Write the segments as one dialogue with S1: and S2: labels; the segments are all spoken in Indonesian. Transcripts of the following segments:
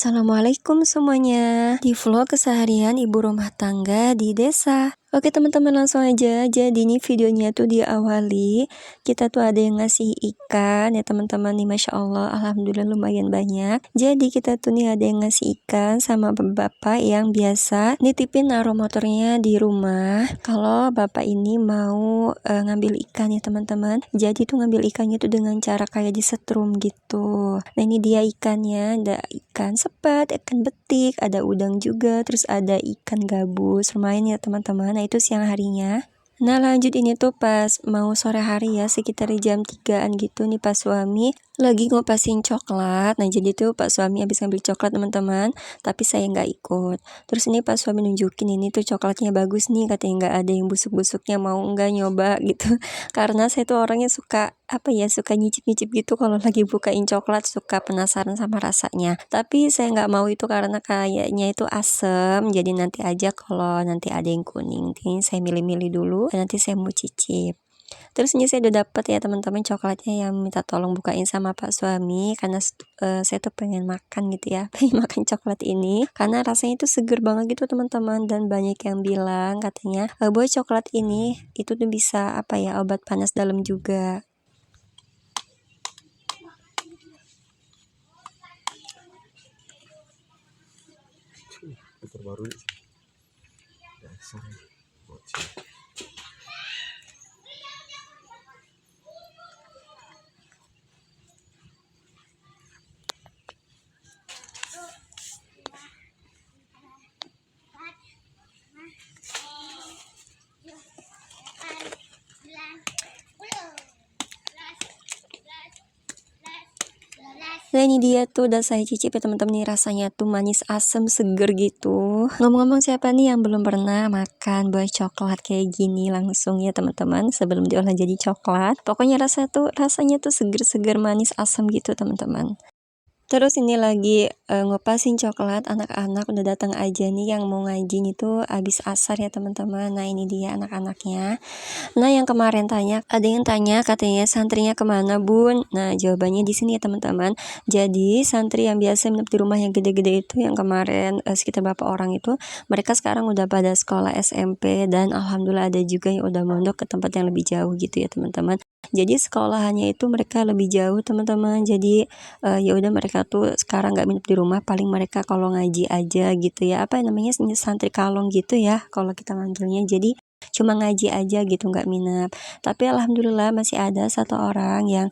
S1: Assalamualaikum semuanya. Di vlog keseharian ibu rumah tangga di desa. Oke teman-teman, langsung aja. Jadi ini videonya tuh diawali kita tuh ada yang ngasih ikan ya teman-teman nih, Masya Allah, alhamdulillah lumayan banyak. Jadi kita tuh nih ada yang ngasih ikan sama bapak yang biasa nitipin naruh motornya di rumah. Kalau bapak ini mau ngambil ikan ya teman-teman. Jadi tuh ngambil ikannya tuh dengan cara kayak disetrum gitu. Nah ini dia ikannya, ada ikan sepat, ikan betik, ada udang juga, terus ada ikan gabus. Lumayan ya teman-teman. Nah itu siang harinya. Nah lanjut ini tuh pas mau sore hari ya, sekitar jam 3-an gitu nih, pas suami lagi ngopasin coklat. Nah jadi tuh pak suami habis ngambil coklat teman-teman, tapi saya nggak ikut. Terus ini pas suami nunjukin ini tuh coklatnya bagus nih, katanya nggak ada yang busuk-busuknya, mau nggak nyoba gitu. Karena saya tuh orangnya suka suka nyicip-nyicip gitu kalau lagi bukain coklat, suka penasaran sama rasanya. Tapi saya nggak mau itu karena kayaknya itu asem, jadi nanti aja kalau nanti ada yang kuning. Ini saya milih-milih dulu, nanti saya mau cicip. Terus ini saya udah dapet ya teman-teman coklatnya yang minta tolong bukain sama pak suami, karena saya tuh pengen makan gitu ya, pengen makan coklat ini karena rasanya itu seger banget gitu teman-teman. Dan banyak yang bilang katanya bahwa coklat ini itu tuh bisa obat panas dalam juga.
S2: Terbaru dasar bocil.
S1: Nah ini dia tuh udah saya cicip ya teman-teman, nih rasanya tuh manis asem seger gitu. Ngomong-ngomong, siapa nih yang belum pernah makan buah coklat kayak gini langsung ya teman-teman, sebelum diolah jadi coklat. Pokoknya rasanya tuh seger-seger manis asem gitu teman-teman. Terus ini lagi ngopasin coklat, anak-anak udah datang aja nih, yang mau ngaji itu abis asar ya teman-teman. Nah ini dia anak-anaknya. Nah yang kemarin ada yang tanya katanya santrinya kemana bun? Nah jawabannya di sini ya teman-teman. Jadi santri yang biasa menginap di rumah yang gede-gede itu, yang kemarin sekitar berapa orang itu, mereka sekarang udah pada sekolah SMP, dan alhamdulillah ada juga yang udah mondok ke tempat yang lebih jauh gitu ya teman-teman. Jadi sekolahannya itu mereka lebih jauh teman-teman. Jadi ya udah mereka tuh sekarang nggak minum di rumah, paling mereka kalau ngaji aja gitu ya, santri kalong gitu ya kalau kita manggilnya. Jadi cuma ngaji aja gitu, nggak minap. Tapi alhamdulillah masih ada satu orang yang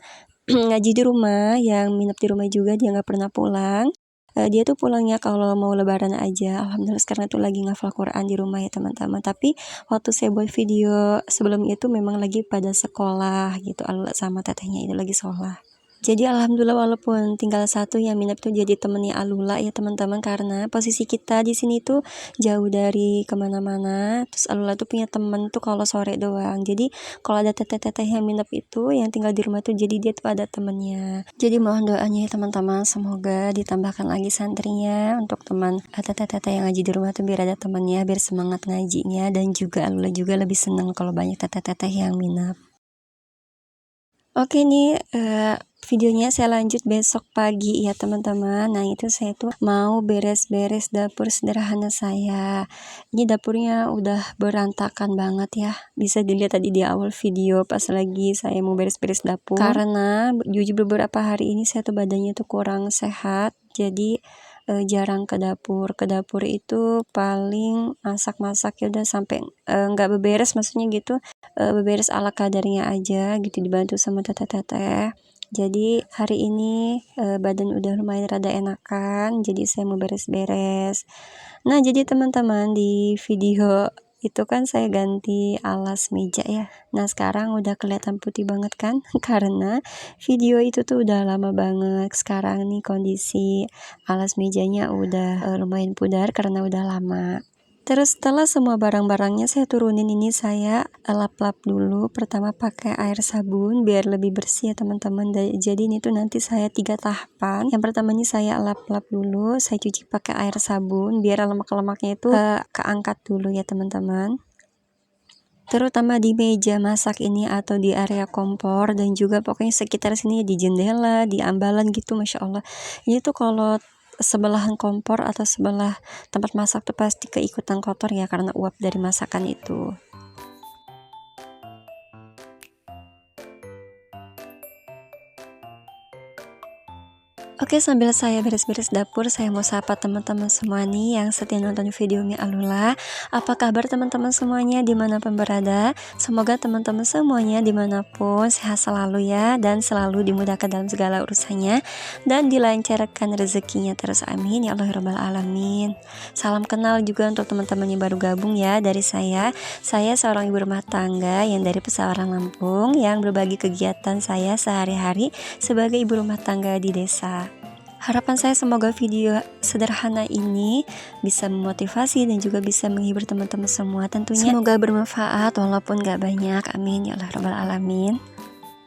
S1: ngaji di rumah, yang minap di rumah juga, dia nggak pernah pulang. Dia tuh pulangnya kalau mau lebaran aja. Alhamdulillah sekarang tuh lagi ngafal Quran di rumah ya teman-teman. Tapi waktu saya buat video sebelum itu memang lagi pada sekolah gitu, Alula sama tetehnya itu lagi sholat. Jadi alhamdulillah walaupun tinggal satu yang minat tuh jadi temennya Alula ya teman-teman, karena posisi kita di sini tuh jauh dari kemana-mana. Terus Alula tuh punya temen tuh kalau sore doang. Jadi kalau ada teteh-teteh yang minat itu yang tinggal di rumah tuh, jadi dia tuh ada temennya. Jadi mohon doanya ya teman-teman, semoga ditambahkan lagi santrinya untuk teman teteh-teteh yang ngaji di rumah tuh, biar ada temennya, biar semangat ngajinya, dan juga Alula juga lebih senang kalau banyak teteh-teteh yang minat. Oke nih, videonya saya lanjut besok pagi ya teman-teman. Nah itu saya tuh mau beres-beres dapur sederhana saya. Ini dapurnya udah berantakan banget ya. Bisa dilihat tadi di awal video pas lagi saya mau beres-beres dapur. Karena jujur beberapa hari ini saya tuh badannya tuh kurang sehat. Jadi jarang ke dapur. Ke dapur itu paling masak-masak ya udah, sampai nggak beberes, maksudnya gitu. Beberes ala kadarnya aja gitu, dibantu sama teteh-teteh. Jadi hari ini badan udah lumayan rada enakan, jadi saya mau beres-beres. Nah jadi teman-teman, di video itu kan saya ganti alas meja ya. Nah sekarang udah kelihatan putih banget kan karena video itu tuh udah lama banget. Sekarang nih kondisi alas mejanya udah lumayan pudar karena udah lama. Terus setelah semua barang-barangnya saya turunin, ini saya lap-lap dulu. Pertama pakai air sabun biar lebih bersih ya teman-teman. Jadi ini tuh nanti saya 3 tahapan. Yang pertama ini saya lap-lap dulu, saya cuci pakai air sabun biar lemak-lemaknya itu keangkat dulu ya teman-teman. Terutama di meja masak ini atau di area kompor, dan juga pokoknya sekitar sini, di jendela, di ambalan gitu, Masya Allah. Ini tuh kalau sebelahan kompor atau sebelah tempat masak tuh pasti keikutan kotor ya, karena uap dari masakan itu. Oke, sambil saya beres-beres dapur, saya mau sapa teman-teman semua nih yang setia nonton video Mie Alula. Apa kabar teman-teman semuanya dimanapun berada? Semoga teman-teman semuanya dimanapun sehat selalu ya, dan selalu dimudahkan dalam segala urusannya, dan dilancarkan rezekinya terus, amin ya Allah rabbal alamin. Salam kenal juga untuk teman-teman yang baru gabung ya dari saya. Saya seorang ibu rumah tangga yang dari Pesawaran Lampung, yang berbagi kegiatan saya sehari-hari sebagai ibu rumah tangga di desa. Harapan saya semoga video sederhana ini bisa memotivasi dan juga bisa menghibur teman-teman semua tentunya. Semoga bermanfaat walaupun gak banyak, amin ya Allah rabbal alamin.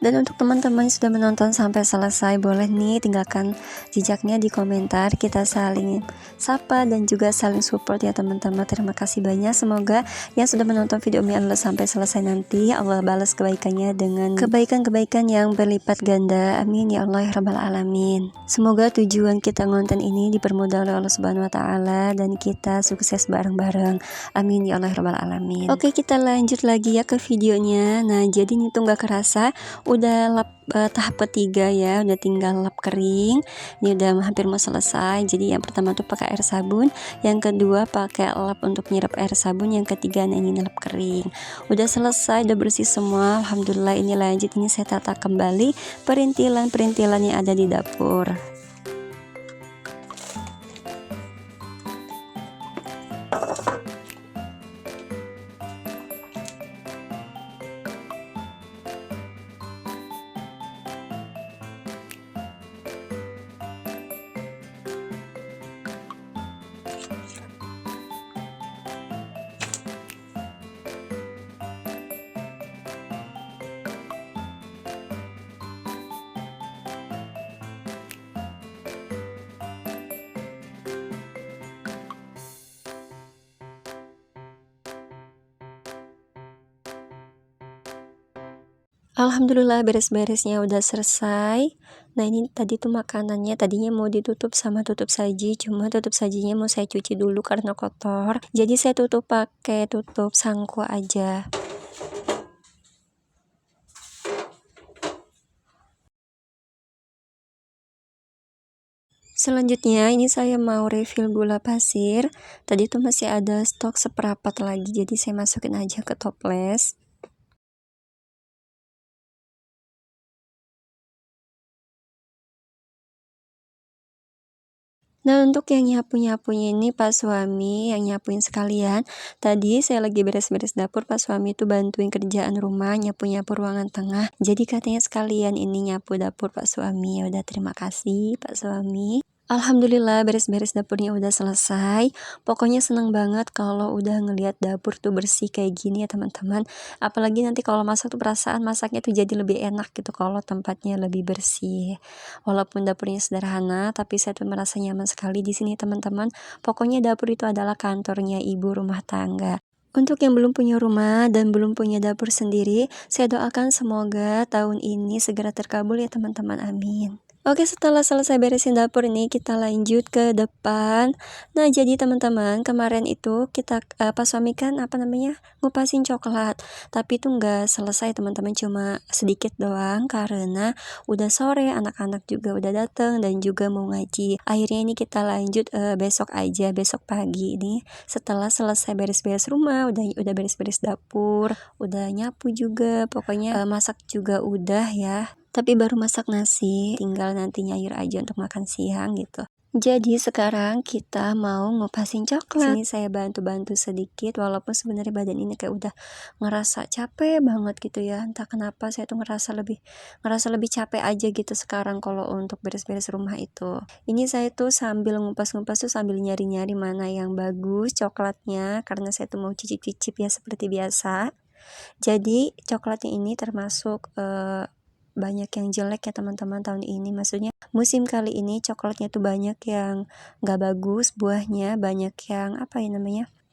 S1: Dan untuk teman-teman yang sudah menonton sampai selesai, boleh nih tinggalkan jejaknya di komentar. Kita saling sapa dan juga saling support ya teman-teman. Terima kasih banyak. Semoga yang sudah menonton video Mie Alula sampai selesai nanti Allah balas kebaikannya dengan kebaikan-kebaikan yang berlipat ganda. Amin ya Allah ya rabbal alamin. Semoga tujuan kita ngonten ini dipermudah oleh Allah Subhanahu wa taala dan kita sukses bareng-bareng. Amin ya Allah ya rabbal alamin. Oke, kita lanjut lagi ya ke videonya. Nah, jadi ini tuh gak kerasa udah lap tahap ketiga ya, udah tinggal lap kering. Ini udah hampir mau selesai. Jadi yang pertama tuh pakai air sabun, yang kedua pakai lap untuk nyerap air sabun, yang ketiga nah ini lap kering. Udah selesai, udah bersih semua, alhamdulillah. Ini lanjut, ini saya tata kembali perintilan-perintilan yang ada di dapur. Alhamdulillah beres-beresnya udah selesai. Nah, ini tadi tuh makanannya tadinya mau ditutup sama tutup saji, cuma tutup sajinya mau saya cuci dulu karena kotor. Jadi saya tutup pakai tutup sangko aja. Selanjutnya ini saya mau refill gula pasir. Tadi tuh masih ada stok seperapat lagi, jadi saya masukin aja ke toples. Nah, untuk yang nyapu-nyapunya ini Pak suami yang nyapuin sekalian. Tadi saya lagi beres-beres dapur, Pak suami itu bantuin kerjaan rumah, nyapu-nyapu ruangan tengah. Jadi katanya sekalian ini nyapu dapur Pak suami. Ya udah, terima kasih Pak suami. Alhamdulillah beres-beres dapurnya udah selesai. Pokoknya seneng banget kalau udah ngelihat dapur tuh bersih kayak gini ya teman-teman. Apalagi nanti kalau masak tuh perasaan masaknya tuh jadi lebih enak gitu kalau tempatnya lebih bersih. Walaupun dapurnya sederhana, tapi saya tuh merasa nyaman sekali di sini teman-teman. Pokoknya dapur itu adalah kantornya ibu rumah tangga. Untuk yang belum punya rumah dan belum punya dapur sendiri, saya doakan semoga tahun ini segera terkabul ya teman-teman, amin. Oke, setelah selesai beresin dapur ini kita lanjut ke depan. Nah, jadi teman-teman kemarin itu kita pas suami kan ngupasin coklat, tapi itu nggak selesai teman-teman, cuma sedikit doang karena udah sore, anak-anak juga udah datang dan juga mau ngaji. Akhirnya ini kita lanjut besok aja, besok pagi ini setelah selesai beres-beres rumah, udah beres-beres dapur, udah nyapu juga, pokoknya masak juga udah ya. Tapi baru masak nasi, tinggal nanti nyayur aja untuk makan siang gitu. Jadi sekarang kita mau ngupasin coklat. Sini saya bantu-bantu sedikit, walaupun sebenarnya badan ini kayak udah ngerasa capek banget gitu ya. Entah kenapa saya tuh ngerasa lebih capek aja gitu sekarang kalau untuk beres-beres rumah itu. Ini saya tuh sambil ngupas-ngupas tuh sambil nyari-nyari mana yang bagus coklatnya, karena saya tuh mau cicip-cicip ya seperti biasa. Jadi coklatnya ini termasuk banyak yang jelek ya teman-teman tahun ini, maksudnya musim kali ini coklatnya tuh banyak yang nggak bagus buahnya, banyak yang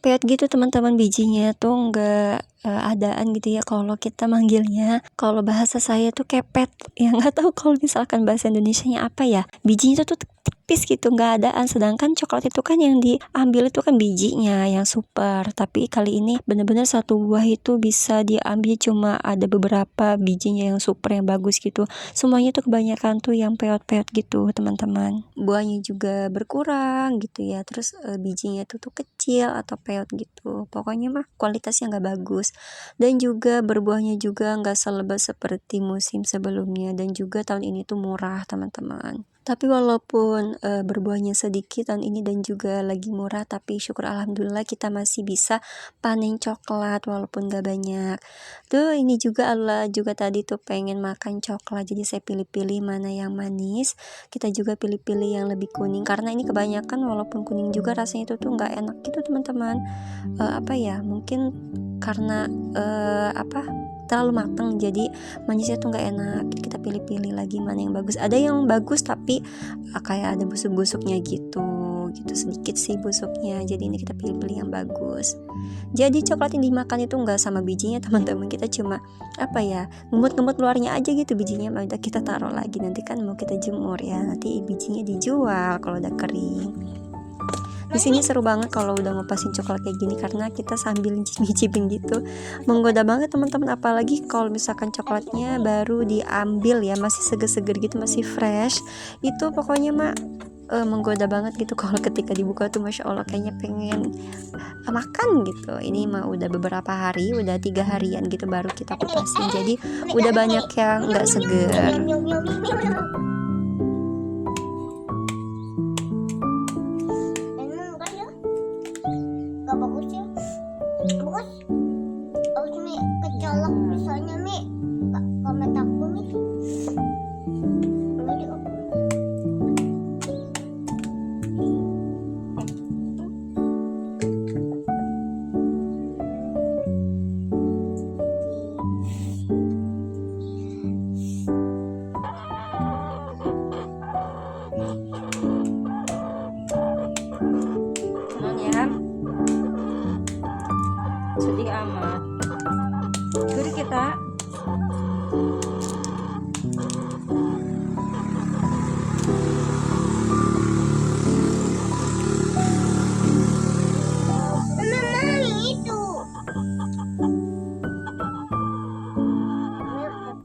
S1: peot gitu teman-teman, bijinya tuh nggak adaan gitu ya kalau kita manggilnya. Kalau bahasa saya tuh kepet ya, nggak tahu kalau misalkan bahasa Indonesianya apa ya, bijinya tuh tipis gitu, nggak adaan. Sedangkan coklat itu kan yang diambil itu kan bijinya yang super, tapi kali ini bener-bener satu buah itu bisa diambil cuma ada beberapa bijinya yang super yang bagus gitu. Semuanya tuh kebanyakan tuh yang peot-peot gitu teman-teman. Buahnya juga berkurang gitu ya, terus bijinya tuh kecil atau peot gitu. Pokoknya mah kualitasnya nggak bagus, dan juga berbuahnya juga nggak selebat seperti musim sebelumnya, dan juga tahun ini tuh murah teman-teman. Tapi walaupun berbuahnya sedikit tahun ini dan juga lagi murah, tapi syukur alhamdulillah kita masih bisa panen coklat walaupun gak banyak. Tuh ini juga Allah juga tadi tuh pengen makan coklat, jadi saya pilih-pilih mana yang manis. Kita juga pilih-pilih yang lebih kuning, karena ini kebanyakan walaupun kuning juga rasanya itu tuh nggak enak gitu teman-teman. Apa ya, mungkin karena terlalu matang jadi manisnya tuh nggak enak. Kita pilih-pilih lagi mana yang bagus. Ada yang bagus tapi kayak ada busuk-busuknya gitu sedikit sih busuknya, jadi ini kita pilih-pilih yang bagus. Jadi coklat yang dimakan itu nggak sama bijinya teman-teman, kita cuma ngemut-ngemut luarnya aja gitu, bijinya udah kita taruh lagi, nanti kan mau kita jemur ya, nanti bijinya dijual kalau udah kering. Di sini seru banget kalau udah ngupasin coklat kayak gini, karena kita sambil nyicipin gitu, menggoda banget teman-teman. Apalagi kalau misalkan coklatnya baru diambil ya, masih seger-seger gitu, masih fresh, itu pokoknya mah menggoda banget gitu. Kalau ketika dibuka tuh masya Allah kayaknya pengen makan gitu. Ini mah udah beberapa hari, udah 3 harian gitu baru kita kupasin, jadi udah banyak yang nggak seger.
S3: Bagus ya, bagus Mi, kecolok misalnya Mi, gak mataku Mi.
S1: Sedih amat. Jadi kita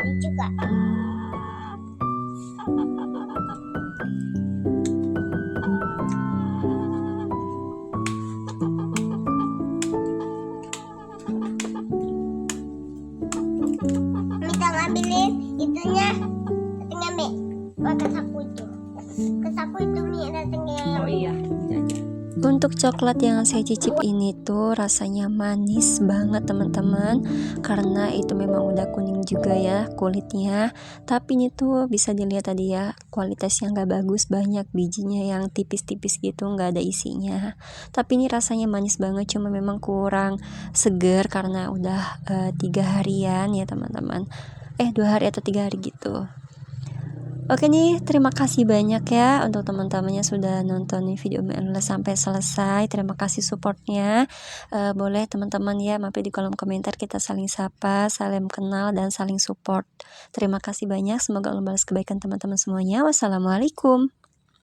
S3: itu juga. Minta ngambilin itunya, datangnya Mi, ke saku itu. Ke saku itu Mi datangnya.
S1: oh iya. Untuk coklat yang saya cicip ini tuh rasanya manis banget teman-teman, karena itu memang udah kuning juga ya kulitnya. Tapi ini tuh bisa dilihat tadi ya, kualitasnya nggak bagus, banyak bijinya yang tipis-tipis gitu, nggak ada isinya. Tapi ini rasanya manis banget, cuma memang kurang seger karena udah 3 harian ya teman-teman. 2 hari atau 3 hari gitu. Oke nih, terima kasih banyak ya untuk teman-temannya sudah nonton video Mbak sampai selesai. Terima kasih supportnya. Boleh teman-teman ya mampir di kolom komentar, kita saling sapa, saling kenal, dan saling support. Terima kasih banyak. Semoga Allah balas kebaikan teman-teman semuanya. Wassalamualaikum.